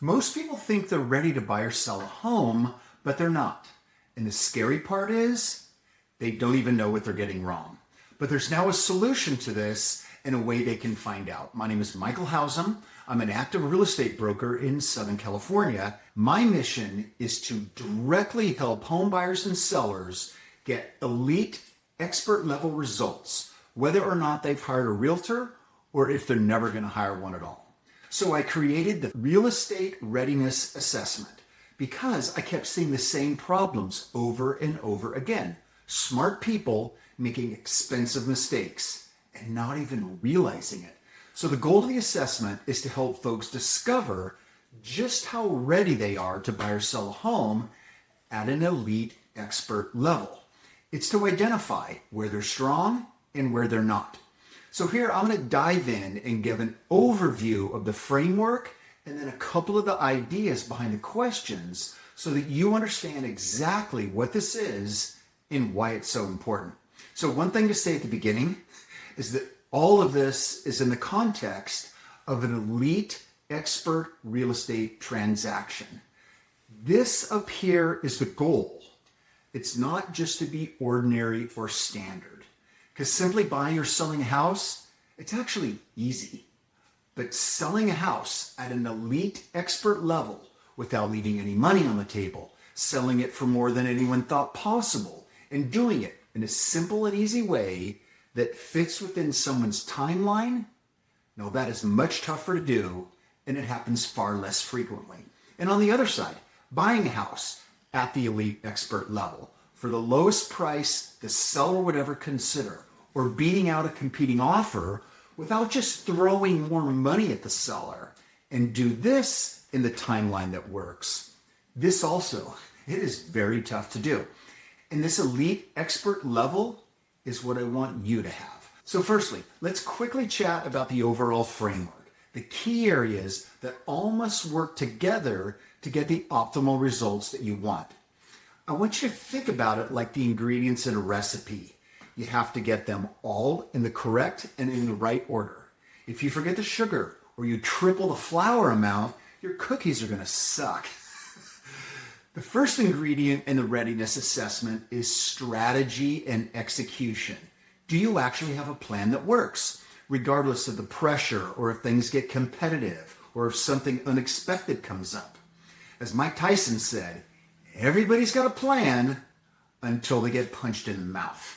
Most people think they're ready to buy or sell a home, but they're not. And the scary part is they don't even know what they're getting wrong. But there's now a solution to this and a way they can find out. My name is Michael Hausam. I'm an active real estate broker in Southern California. My mission is to directly help home buyers and sellers get elite expert level results, whether or not they've hired a realtor or if they're never going to hire one at all. So I created the Real Estate Readiness Assessment because I kept seeing the same problems over and over again. Smart people making expensive mistakes and not even realizing it. So the goal of the assessment is to help folks discover just how ready they are to buy or sell a home at an elite expert level. It's to identify where they're strong and where they're not. So here I'm going to dive in and give an overview of the framework and then a couple of the ideas behind the questions so that you understand exactly what this is and why it's so important. So one thing to say at the beginning is that all of this is in the context of an elite expert real estate transaction. This up here is the goal. It's not just to be ordinary or standard. Because simply buying or selling a house, it's actually easy. But selling a house at an elite expert level without leaving any money on the table, selling it for more than anyone thought possible, and doing it in a simple and easy way that fits within someone's timeline, no, that is much tougher to do, and it happens far less frequently. And on the other side, buying a house at the elite expert level for the lowest price the seller would ever consider, or beating out a competing offer without just throwing more money at the seller, and do this in the timeline that works. This also, it is very tough to do. And this elite expert level is what I want you to have. So firstly, let's quickly chat about the overall framework, the key areas that all must work together to get the optimal results that you want. I want you to think about it like the ingredients in a recipe. You have to get them all in the correct and in the right order. If you forget the sugar or you triple the flour amount, your cookies are going to suck. The first ingredient in the readiness assessment is strategy and execution. Do you actually have a plan that works, regardless of the pressure or if things get competitive or if something unexpected comes up? As Mike Tyson said, everybody's got a plan until they get punched in the mouth.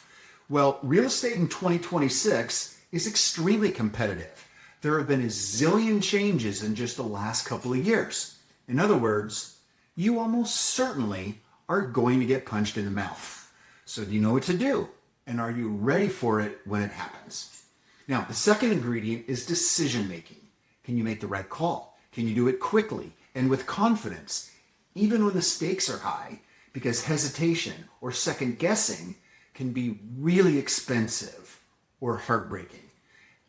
Well, real estate in 2026 is extremely competitive. There have been a zillion changes in just the last couple of years. In other words, you almost certainly are going to get punched in the mouth. So do you know what to do? And are you ready for it when it happens? Now, the second ingredient is decision making. Can you make the right call? Can you do it quickly and with confidence, even when the stakes are high? Because hesitation or second guessing can be really expensive or heartbreaking.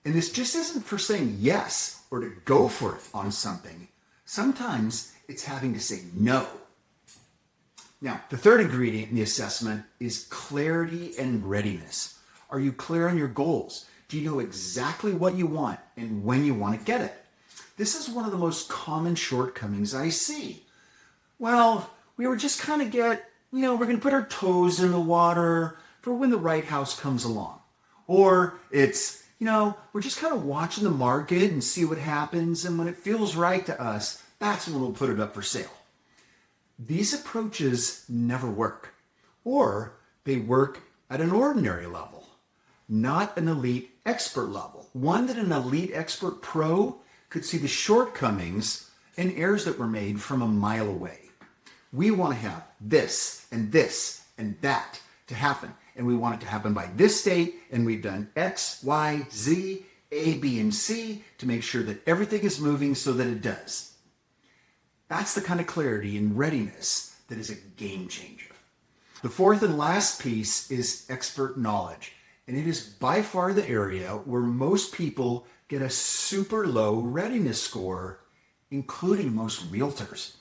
And this just isn't for saying yes or to go for it on something. Sometimes it's having to say no. Now, the third ingredient in the assessment is clarity and readiness. Are you clear on your goals? Do you know exactly what you want and when you want to get it? This is one of the most common shortcomings I see. Well, we were just kind of we're going to put our toes in the water for when the right house comes along. Or it's, we're just kind of watching the market and see what happens. And when it feels right to us, that's when we'll put it up for sale. These approaches never work, or they work at an ordinary level, not an elite expert level. One that an elite expert pro could see the shortcomings and errors that were made from a mile away. We want to have this and this and that to happen, and we want it to happen by this date, and we've done X, Y, Z, A, B, and C to make sure that everything is moving so that it does. That's the kind of clarity and readiness that is a game changer. The fourth and last piece is expert knowledge, and it is by far the area where most people get a super low readiness score, including most realtors.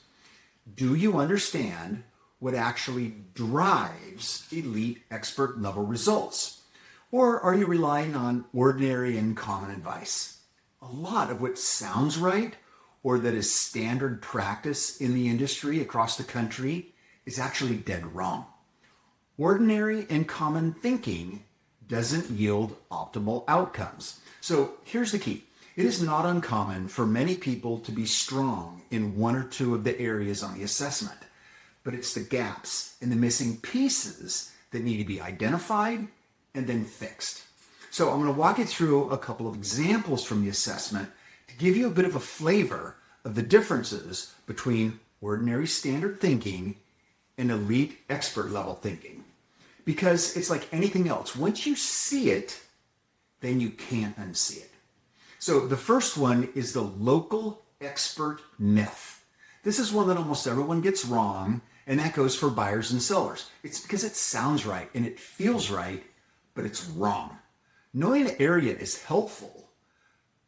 Do you understand what actually drives elite expert level results? Or are you relying on ordinary and common advice? A lot of what sounds right or that is standard practice in the industry across the country is actually dead wrong. Ordinary and common thinking doesn't yield optimal outcomes. So here's the key. It is not uncommon for many people to be strong in one or two of the areas on the assessment, but it's the gaps and the missing pieces that need to be identified and then fixed. So I'm going to walk you through a couple of examples from the assessment to give you a bit of a flavor of the differences between ordinary standard thinking and elite expert level thinking. Because it's like anything else. Once you see it, then you can't unsee it. So the first one is the local expert myth. This is one that almost everyone gets wrong, and that goes for buyers and sellers. It's because it sounds right and it feels right, but it's wrong. Knowing the area is helpful,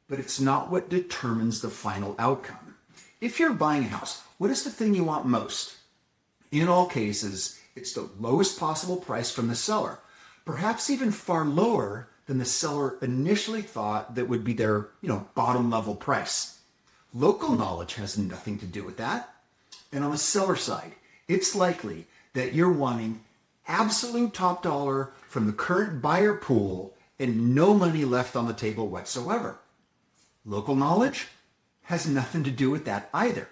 but it's not what determines the final outcome. If you're buying a house, what is the thing you want most? In all cases, it's the lowest possible price from the seller, perhaps even far lower than the seller initially thought that would be their, bottom level price. Local knowledge has nothing to do with that. And on the seller side, it's likely that you're wanting absolute top dollar from the current buyer pool and no money left on the table whatsoever. Local knowledge has nothing to do with that either.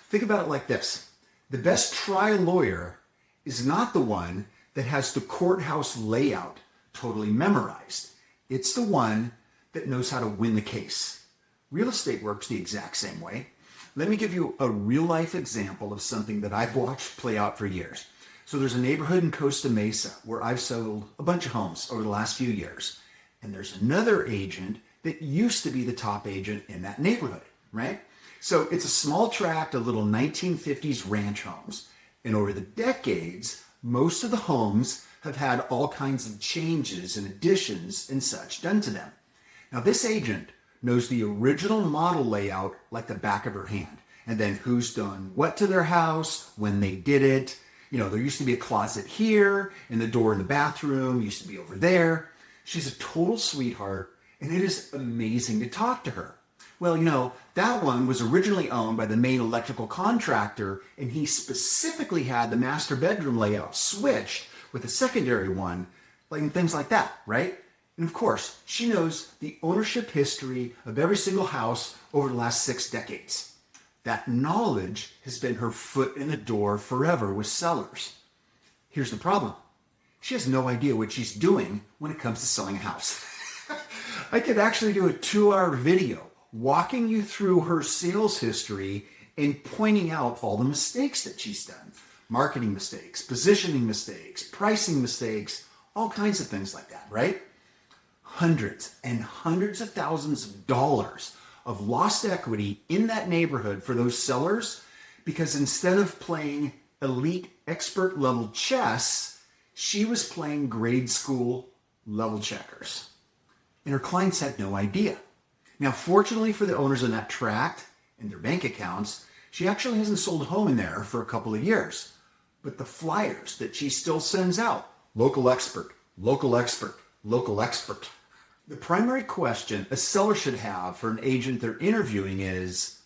Think about it like this. The best trial lawyer is not the one that has the courthouse layout totally memorized. It's the one that knows how to win the case. Real estate works the exact same way. Let me give you a real life example of something that I've watched play out for years. So there's a neighborhood in Costa Mesa where I've sold a bunch of homes over the last few years. And there's another agent that used to be the top agent in that neighborhood, right? So it's a small tract of little 1950s ranch homes. And over the decades, most of the homes have had all kinds of changes and additions and such done to them. Now this agent knows the original model layout like the back of her hand. And then who's done what to their house, when they did it. There used to be a closet here, and the door in the bathroom used to be over there. She's a total sweetheart, and it is amazing to talk to her. Well, that one was originally owned by the main electrical contractor, and he specifically had the master bedroom layout switched with a secondary one, and things like that, right? And of course, she knows the ownership history of every single house over the last 6 decades. That knowledge has been her foot in the door forever with sellers. Here's the problem. She has no idea what she's doing when it comes to selling a house. I could actually do a 2-hour video walking you through her sales history and pointing out all the mistakes that she's done. Marketing mistakes, positioning mistakes, pricing mistakes, all kinds of things like that, right? Hundreds and hundreds of thousands of dollars of lost equity in that neighborhood for those sellers because instead of playing elite expert level chess, she was playing grade school level checkers. And her clients had no idea. Now, fortunately for the owners in that tract and their bank accounts, she actually hasn't sold a home in there for a couple of years. But the flyers that she still sends out, local expert, local expert, local expert. The primary question a seller should have for an agent they're interviewing is,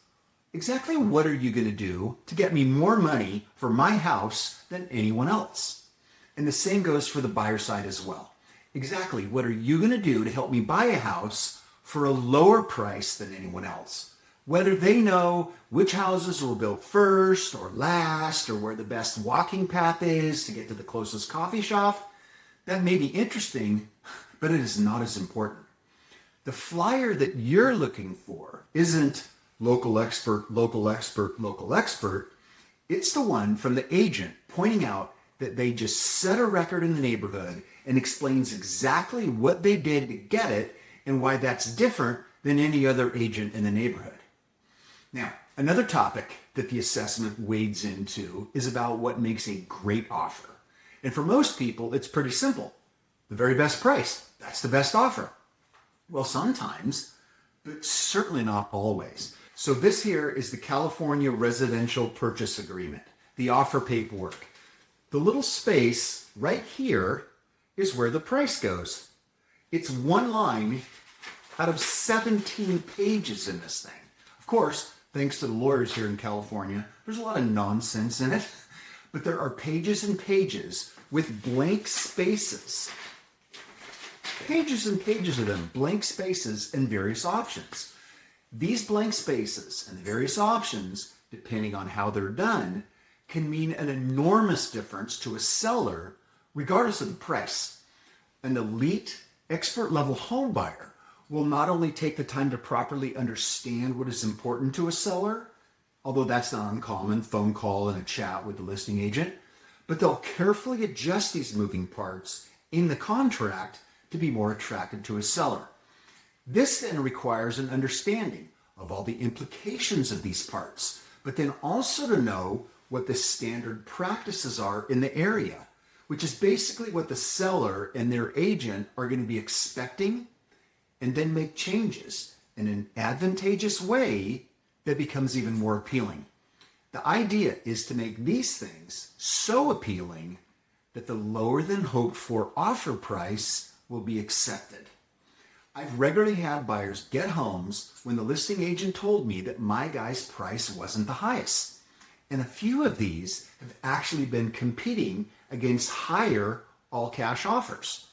exactly what are you going to do to get me more money for my house than anyone else? And the same goes for the buyer side as well. Exactly what are you going to do to help me buy a house for a lower price than anyone else? Whether they know which houses were built first or last, or where the best walking path is to get to the closest coffee shop, that may be interesting, but it is not as important. The flyer that you're looking for isn't local expert, local expert, local expert. It's the one from the agent pointing out that they just set a record in the neighborhood and explains exactly what they did to get it and why that's different than any other agent in the neighborhood. Now, another topic that the assessment wades into is about what makes a great offer. And for most people, it's pretty simple. The very best price, that's the best offer. Well, sometimes, but certainly not always. So this here is the California Residential Purchase Agreement, the offer paperwork. The little space right here is where the price goes. It's one line out of 17 pages in this thing. Of course, thanks to the lawyers here in California. There's a lot of nonsense in it, but there are pages and pages with blank spaces. Pages and pages of them, blank spaces and various options. These blank spaces and the various options, depending on how they're done, can mean an enormous difference to a seller, regardless of the price. An elite, expert-level home buyer will not only take the time to properly understand what is important to a seller, although that's not uncommon, phone call and a chat with the listing agent, but they'll carefully adjust these moving parts in the contract to be more attractive to a seller. This then requires an understanding of all the implications of these parts, but then also to know what the standard practices are in the area, which is basically what the seller and their agent are going to be expecting, and then make changes in an advantageous way that becomes even more appealing. The idea is to make these things so appealing that the lower than hoped for offer price will be accepted. I've regularly had buyers get homes when the listing agent told me that my guy's price wasn't the highest. And a few of these have actually been competing against higher all-cash offers.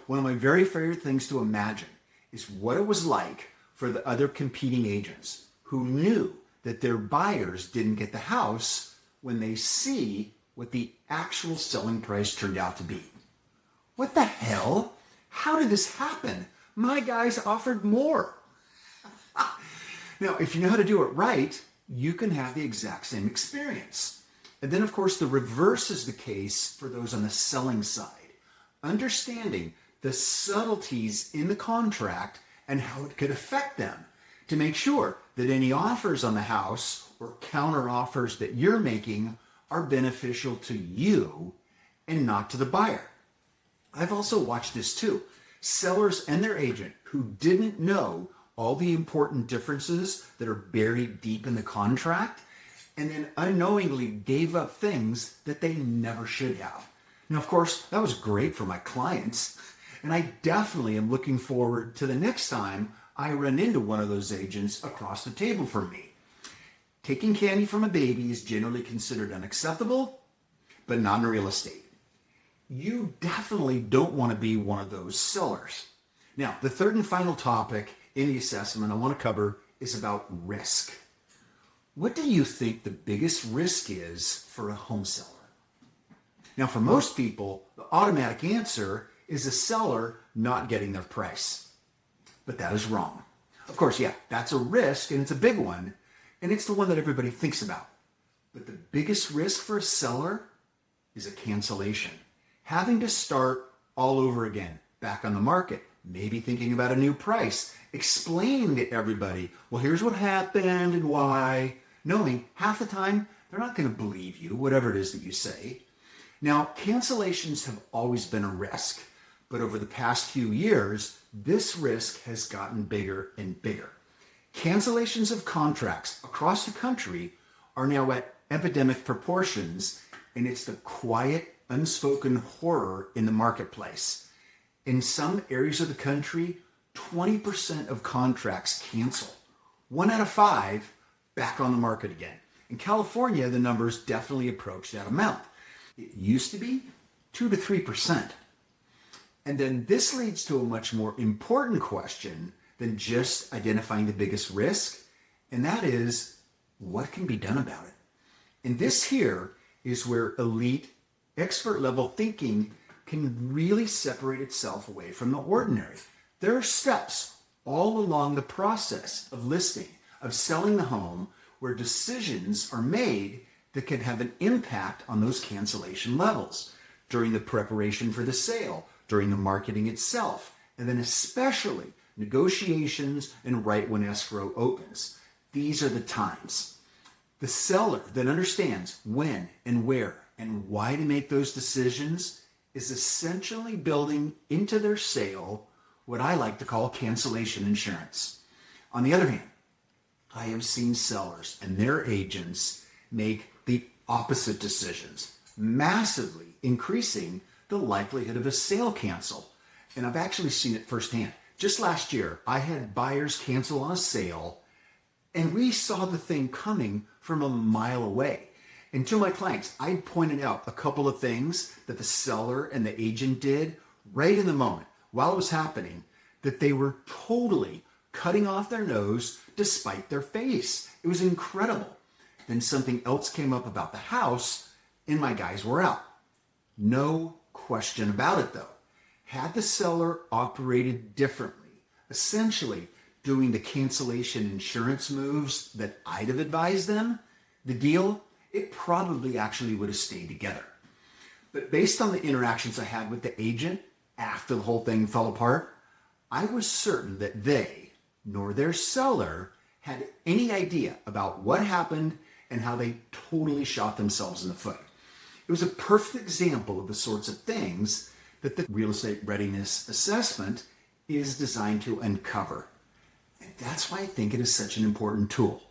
One of my very favorite things to imagine is what it was like for the other competing agents who knew that their buyers didn't get the house when they see what the actual selling price turned out to be. What the hell? How did this happen? My guys offered more. Now, if you know how to do it right, you can have the exact same experience. And then, of course, the reverse is the case for those on the selling side. Understanding the subtleties in the contract and how it could affect them to make sure that any offers on the house or counter offers that you're making are beneficial to you and not to the buyer. I've also watched this too. Sellers and their agent who didn't know all the important differences that are buried deep in the contract and then unknowingly gave up things that they never should have. Now, of course, that was great for my clients, and I definitely am looking forward to the next time I run into one of those agents across the table from me. Taking candy from a baby is generally considered unacceptable, but not in real estate. You definitely don't want to be one of those sellers. Now, the third and final topic in the assessment I want to cover is about risk. What do you think the biggest risk is for a home seller? Now, for most people, the automatic answer is a seller not getting their price. But that is wrong. Of course, yeah, that's a risk, and it's a big one, and it's the one that everybody thinks about. But the biggest risk for a seller is a cancellation. Having to start all over again, back on the market, maybe thinking about a new price, explaining to everybody, well, here's what happened and why, knowing half the time they're not going to believe you, whatever it is that you say. Now, cancellations have always been a risk, but over the past few years, this risk has gotten bigger and bigger. Cancellations of contracts across the country are now at epidemic proportions, and it's the quiet, unspoken horror in the marketplace. In some areas of the country, 20% of contracts cancel. 1 out of 5 back on the market again. In California, the numbers definitely approach that amount. It used to be 2 to 3%. And then this leads to a much more important question than just identifying the biggest risk, and that is, what can be done about it? And this here is where elite, expert-level thinking can really separate itself away from the ordinary. There are steps all along the process of listing, of selling the home, where decisions are made that can have an impact on those cancellation levels during the preparation for the sale, during the marketing itself, and then especially negotiations and right when escrow opens. These are the times. The seller that understands when and where and why to make those decisions is essentially building into their sale what I like to call cancellation insurance. On the other hand, I have seen sellers and their agents make the opposite decisions, massively increasing the likelihood of a sale cancel. And I've actually seen it firsthand. Just last year, I had buyers cancel on a sale, And we saw the thing coming from a mile away. And to my clients, I pointed out a couple of things that the seller and the agent did right in the moment while it was happening, that they were totally cutting off their nose despite their face. It was incredible. Then something else came up about the house and my guys were out. No question about it though. Had the seller operated differently, essentially doing the cancellation insurance moves that I'd have advised them, the deal, it probably actually would have stayed together. But based on the interactions I had with the agent after the whole thing fell apart, I was certain that they, nor their seller, had any idea about what happened and how they totally shot themselves in the foot. It was a perfect example of the sorts of things that the Real Estate Readiness Assessment is designed to uncover. And that's why I think it is such an important tool.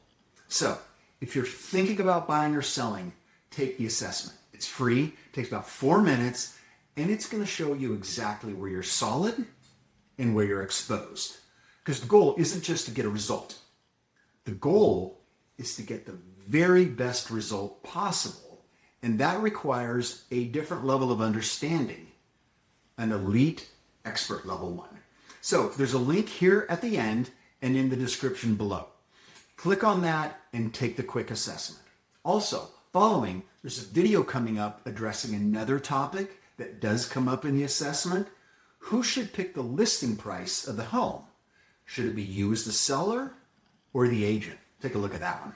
So, if you're thinking about buying or selling, take the assessment. It's free, takes about 4 minutes, and it's going to show you exactly where you're solid and where you're exposed. Because the goal isn't just to get a result. The goal is to get the very best result possible, and that requires a different level of understanding, an elite expert level one. So there's a link here at the end and in the description below. Click on that and take the quick assessment. Also, following, there's a video coming up addressing another topic that does come up in the assessment. Who should pick the listing price of the home? Should it be you as the seller or the agent? Take a look at that one.